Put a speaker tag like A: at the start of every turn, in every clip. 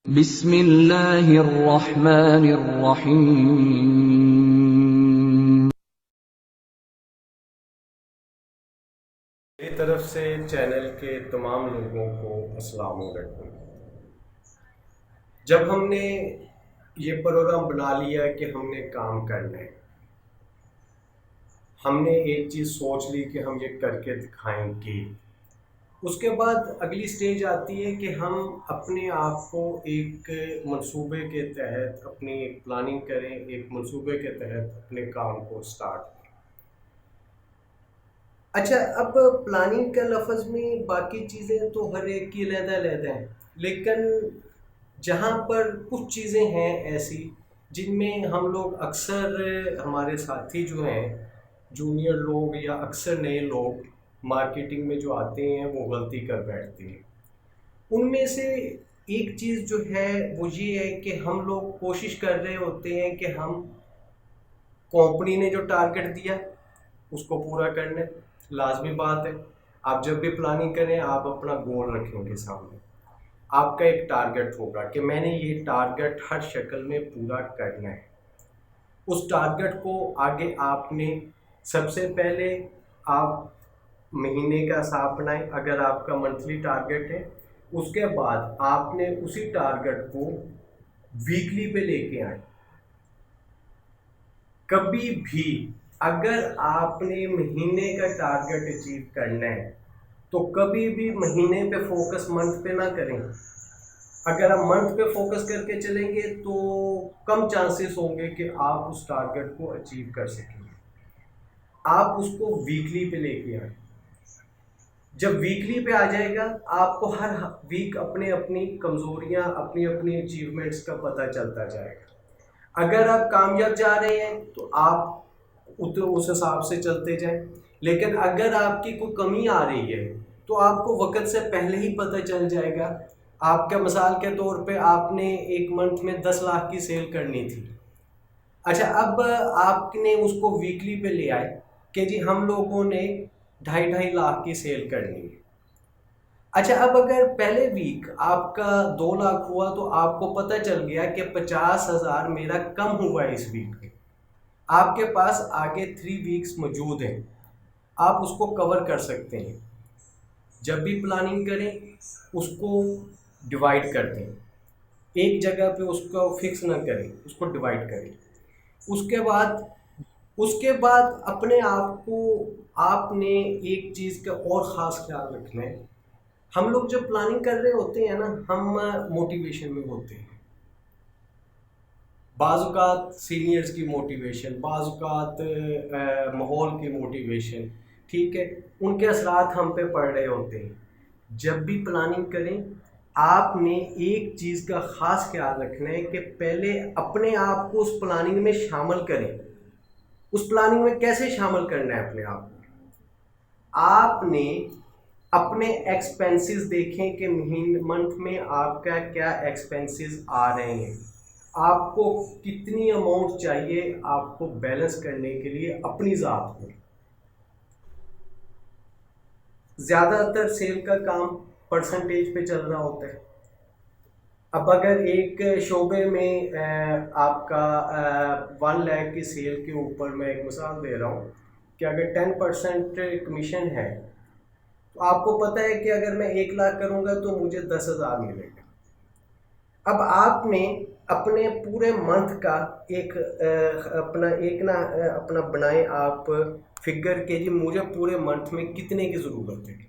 A: بسم اللہ الرحمن الرحیم۔
B: میری طرف سے چینل کے تمام لوگوں کو السلام علیکم۔ جب ہم نے یہ پروگرام بنا لیا کہ ہم نے کام کرنا ہے، ہم نے ایک چیز سوچ لی کہ ہم یہ کر کے دکھائیں گے، اس کے بعد اگلی سٹیج آتی ہے کہ ہم اپنے آپ کو ایک منصوبے کے تحت اپنی ایک پلاننگ کریں، ایک منصوبے کے تحت اپنے کام کو سٹارٹ کریں۔ اچھا، اب پلاننگ کا لفظ میں باقی چیزیں تو ہر ایک کی علیحدہ علیحدہ ہیں، لیکن جہاں پر کچھ چیزیں ہیں ایسی جن میں ہم لوگ اکثر ہمارے ساتھی جو ہیں جونیئر لوگ یا اکثر نئے لوگ مارکیٹنگ میں جو آتے ہیں وہ غلطی کر بیٹھتے ہیں۔ ان میں سے ایک چیز جو ہے وہ یہ ہے کہ ہم لوگ کوشش کر رہے ہوتے ہیں کہ ہم کمپنی نے جو ٹارگٹ دیا اس کو پورا کرنا ہے۔ لازمی بات ہے، آپ جب بھی پلاننگ کریں آپ اپنا گول رکھیں گے سامنے، آپ کا ایک ٹارگٹ ہوگا کہ میں نے یہ ٹارگٹ ہر شکل میں پورا کرنا ہے۔ اس ٹارگٹ کو آگے آپ نے سب سے پہلے آپ مہینے کا حساب بنائیں اگر آپ کا منتھلی ٹارگٹ ہے، اس کے بعد آپ نے اسی ٹارگٹ کو ویکلی پہ لے کے آئیں۔ کبھی بھی اگر آپ نے مہینے کا ٹارگٹ اچیو کرنا ہے تو کبھی بھی مہینے پہ فوکس منتھ پہ نہ کریں۔ اگر آپ منتھ پہ فوکس کر کے چلیں گے تو کم چانسز ہوں گے کہ آپ اس ٹارگٹ کو اچیو کر سکیں گے۔ آپ اس کو ویکلی پہ لے کے آئیں۔ جب ویکلی پہ آ جائے گا آپ کو ہر ویک اپنی کمزوریاں اپنی اچیومنٹس کا پتہ چلتا جائے گا۔ اگر آپ کامیاب جا رہے ہیں تو آپ اس حساب سے چلتے جائیں، لیکن اگر آپ کی کوئی کمی آ رہی ہے تو آپ کو وقت سے پہلے ہی پتہ چل جائے گا۔ آپ کا مثال کے طور پہ آپ نے ایک منتھ میں 10 لاکھ کی سیل کرنی تھی۔ اچھا، اب آپ نے اس کو ویکلی پہ لے آئے کہ جی ہم لوگوں نے 2.5 لاکھ کی سیل کرنی ہے۔ اچھا، اب اگر پہلے ویک آپ کا 2 لاکھ ہوا تو آپ کو پتہ چل گیا کہ 50,000 میرا کم ہوا ہے اس ویک میں۔ آپ کے پاس آگے 3 ویکس موجود ہیں، آپ اس کو کور کر سکتے ہیں۔ جب بھی پلاننگ کریں اس کو ڈیوائیڈ کر دیں، ایک جگہ پہ اس کو فکس نہ کریں، اس کو ڈیوائیڈ کریں۔ اس کے بعد اپنے آپ کو آپ نے ایک چیز کا اور خاص خیال رکھنا ہے۔ ہم لوگ جب پلاننگ کر رہے ہوتے ہیں نا، ہم موٹیویشن میں ہوتے ہیں، بعض اوقات سینئرز کی موٹیویشن، بعض اوقات ماحول کی موٹیویشن، ٹھیک ہے، ان کے اثرات ہم پہ پڑ رہے ہوتے ہیں۔ جب بھی پلاننگ کریں آپ نے ایک چیز کا خاص خیال رکھنا ہے کہ پہلے اپنے آپ کو اس پلاننگ میں شامل کریں۔ اس پلاننگ میں کیسے شامل کرنا ہے اپنے آپ کو؟ آپ نے اپنے ایکسپینسز دیکھیں کہ منتھ میں آپ کا کیا ایکسپینسز آ رہے ہیں، آپ کو کتنی اماؤنٹ چاہیے آپ کو بیلنس کرنے کے لیے اپنی ذات کو۔ زیادہ تر سیل کا کام پرسنٹیج پہ چل رہا ہوتا ہے۔ اب اگر ایک شعبے میں آپ کا 1 لاکھ کی سیل کے اوپر میں ایک مثال دے رہا ہوں کہ اگر 10% کمیشن ہے تو آپ کو پتہ ہے کہ اگر میں 1 لاکھ کروں گا تو مجھے 10,000 ملے گا۔ اب آپ نے اپنے پورے منتھ کا اپنا بنائیں آپ فگر کہ جی مجھے پورے منتھ میں کتنے کی ضرورت ہے۔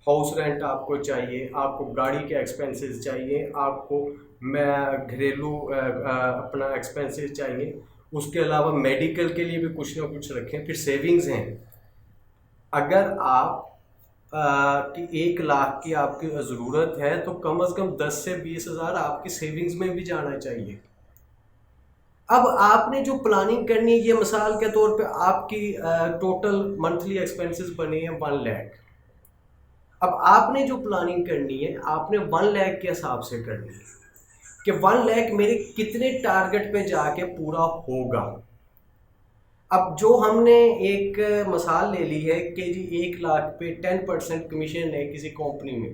B: ہاؤس رینٹ آپ کو چاہیے، آپ کو گاڑی کے ایکسپینسز چاہیے، آپ کو گھریلو اپنا ایکسپینسز چاہیے، اس کے علاوہ میڈیکل کے لیے بھی کچھ نہ کچھ رکھیں، پھر سیونگز ہیں۔ اگر آپ کی 1 لاکھ کی آپ کی ضرورت ہے تو کم از کم 10 سے 20,000 آپ کی سیونگز میں بھی جانا چاہیے۔ اب آپ نے جو پلاننگ کرنی ہے، یہ مثال کے طور پہ آپ کی ٹوٹل منتھلی ایکسپینسز بنے ہیں 1 لاکھ۔ اب آپ نے جو پلاننگ کرنی ہے آپ نے 1 لاکھ کے حساب سے کرنی ہے کہ 1 لاکھ میرے کتنے ٹارگٹ پہ جا کے پورا ہوگا۔ اب جو ہم نے ایک مثال لے لی ہے کہ جی 1 لاکھ پہ 10% کمیشن ہے کسی کمپنی میں،